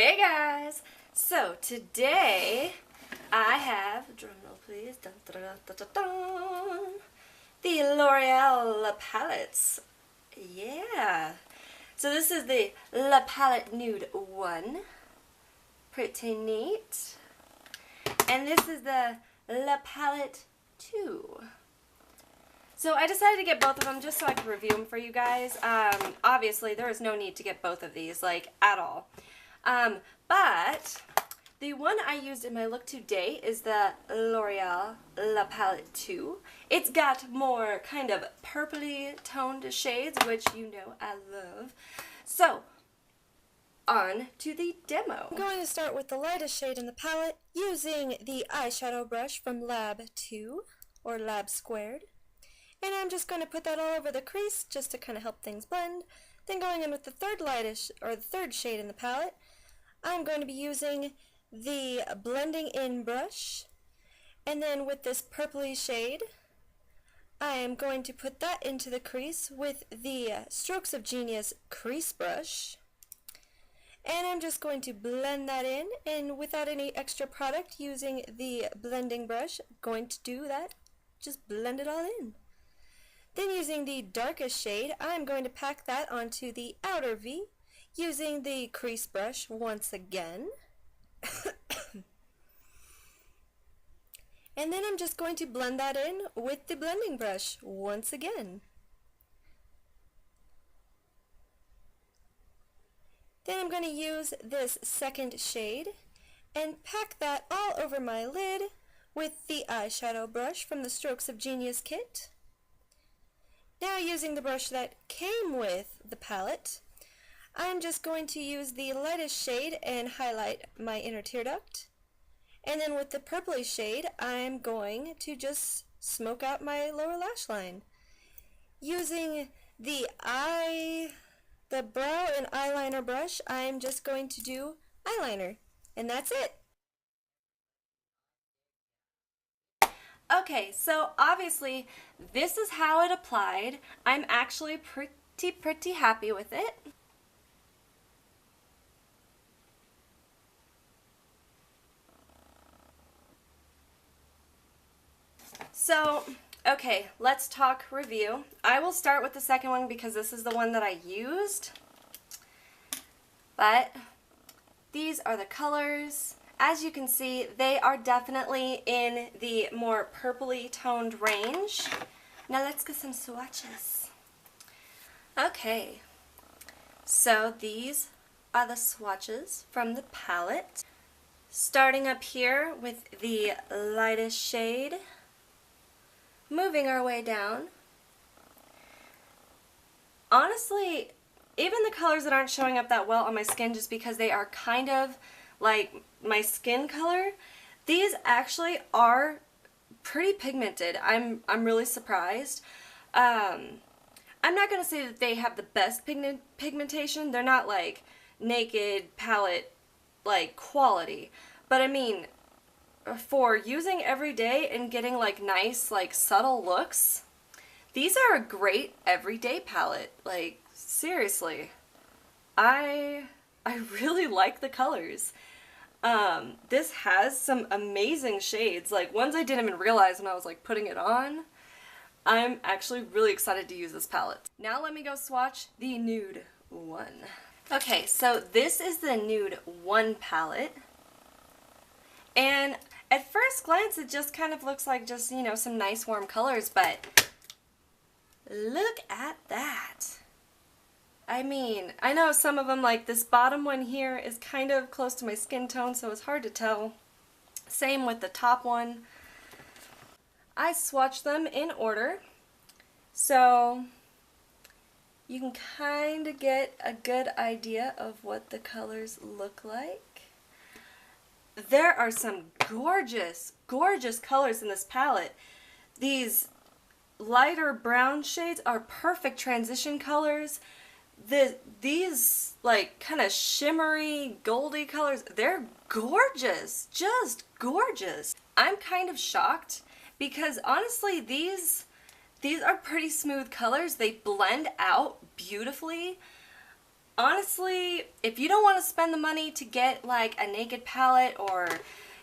Hey guys! So today I have, drumroll please, dun, dun, dun, dun, dun, dun, the L'Oreal palettes. Yeah! So this is the La Palette Nude 1. Pretty neat. And this is the La Palette 2. So I decided to get both of them just so I could review them for you guys. Obviously there is no need to get both of these, like, at all. But the one I used in my look today is the L'Oreal La Palette 2. It's got more kind of purpley toned shades, which you know I love. So, on to the demo. I'm going to start with the lightest shade in the palette using the eyeshadow brush from LAB2, or Lab Squared. And I'm just going to put that all over the crease just to kind of help things blend. Then going in with the third shade in the palette, I'm going to be using the blending in brush. And then with this purpley shade, I am going to put that into the crease with the Strokes of Genius crease brush. And I'm just going to blend that in, and without any extra product using the blending brush, I'm going to do that, just blend it all in. Then using the darkest shade, I'm going to pack that onto the outer V using the crease brush once again. And then I'm just going to blend that in with the blending brush once again. Then I'm going to use this second shade and pack that all over my lid with the eyeshadow brush from the Strokes of Genius kit. Now using the brush that came with the palette, I'm just going to use the lightest shade and highlight my inner tear duct. And then with the purpley shade, I'm going to just smoke out my lower lash line. Using the brow and eyeliner brush, I'm just going to do eyeliner. And that's it. Okay, so obviously this is how it applied. I'm actually pretty happy with it. So, okay, let's talk review. I will start with the second one because this is the one that I used. But these are the colors. As you can see, they are definitely in the more purpley toned range. Now let's get some swatches. Okay, so these are the swatches from the palette. Starting up here with the lightest shade, moving our way down. Honestly, even the colors that aren't showing up that well on my skin just because they are kind of like my skin color, these actually are pretty pigmented. I'm really surprised. I'm not going to say that they have the best pigmentation. They're not like naked palette like quality. But I mean, for using every day and getting like nice like subtle looks, these are a great everyday palette. Like seriously, I really like the colors. This has some amazing shades, like ones I didn't even realize when I was like putting it on. I'm actually really excited to use this palette. Now let me go swatch the Nude 1. Okay, so this is the Nude 1 palette. And at first glance it just kind of looks like just, you know, some nice warm colors, but look at that. I mean, I know some of them, like this bottom one here, is kind of close to my skin tone, so it's hard to tell. Same with the top one. I swatched them in order, so you can kind of get a good idea of what the colors look like. There are some gorgeous, gorgeous colors in this palette. These lighter brown shades are perfect transition colors. These like kind of shimmery goldy colors, they're gorgeous, just gorgeous. I'm kind of shocked because honestly these are pretty smooth colors. They blend out beautifully. honestly, if you don't want to spend the money to get like a naked palette or,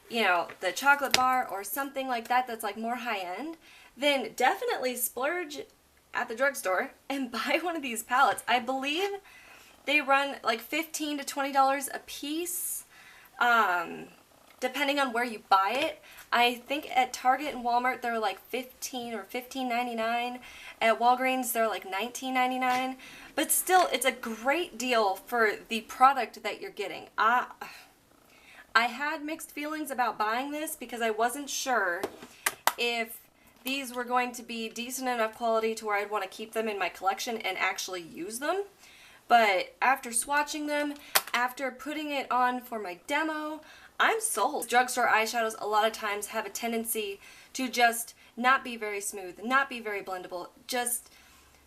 you know, the chocolate bar or something like that that's like more high-end, then definitely splurge at the drugstore and buy one of these palettes. I believe they run like $15 to $20 a piece, depending on where you buy it. I think at Target and Walmart they're like $15 or $15.99. At Walgreens they're like $19.99. But still, it's a great deal for the product that you're getting. I had mixed feelings about buying this because I wasn't sure if these were going to be decent enough quality to where I'd want to keep them in my collection and actually use them. But after swatching them, after putting it on for my demo, I'm sold. Drugstore eyeshadows a lot of times have a tendency to just not be very smooth, not be very blendable. Just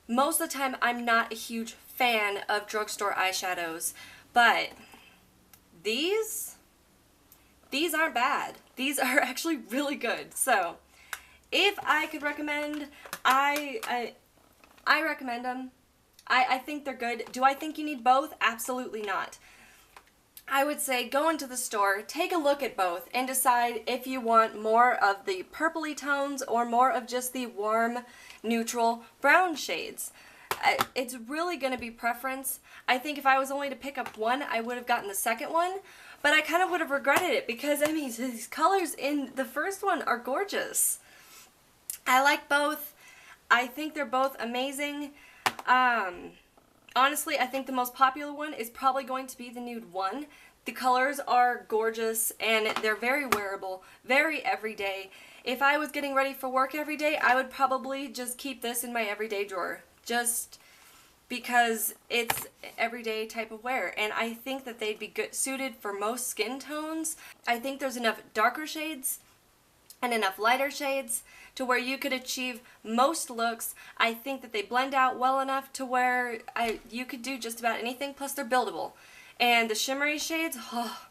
most of the time I'm not a huge fan of drugstore eyeshadows, but these aren't bad. These are actually really good. So if I could recommend, I recommend them. I think they're good. Do I think you need both? Absolutely not. I would say go into the store, take a look at both, and decide if you want more of the purpley tones or more of just the warm, neutral brown shades. It's really going to be preference. I think if I was only to pick up one, I would have gotten the second one, but I kind of would have regretted it because, I mean, these colors in the first one are gorgeous. I like both. I think they're both amazing. Honestly, I think the most popular one is probably going to be the Nude one. The colors are gorgeous and they're very wearable, very everyday. If I was getting ready for work every day, I would probably just keep this in my everyday drawer. Just because it's everyday type of wear. And I think that they'd be good suited for most skin tones. I think there's enough darker shades and enough lighter shades to where you could achieve most looks. I think that they blend out well enough to where you could do just about anything, plus they're buildable. And the shimmery shades, oh,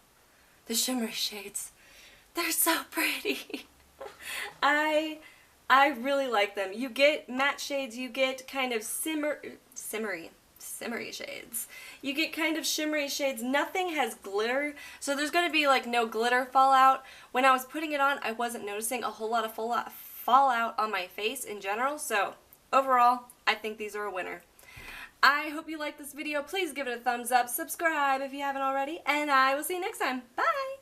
the shimmery shades, they're so pretty. I really like them. You get matte shades, you get kind of shimmery shades. You get kind of shimmery shades. Nothing has glitter, so there's going to be like no glitter fallout. When I was putting it on, I wasn't noticing a whole lot of fallout on my face in general, so overall, I think these are a winner. I hope you liked this video. Please give it a thumbs up, subscribe if you haven't already, and I will see you next time. Bye!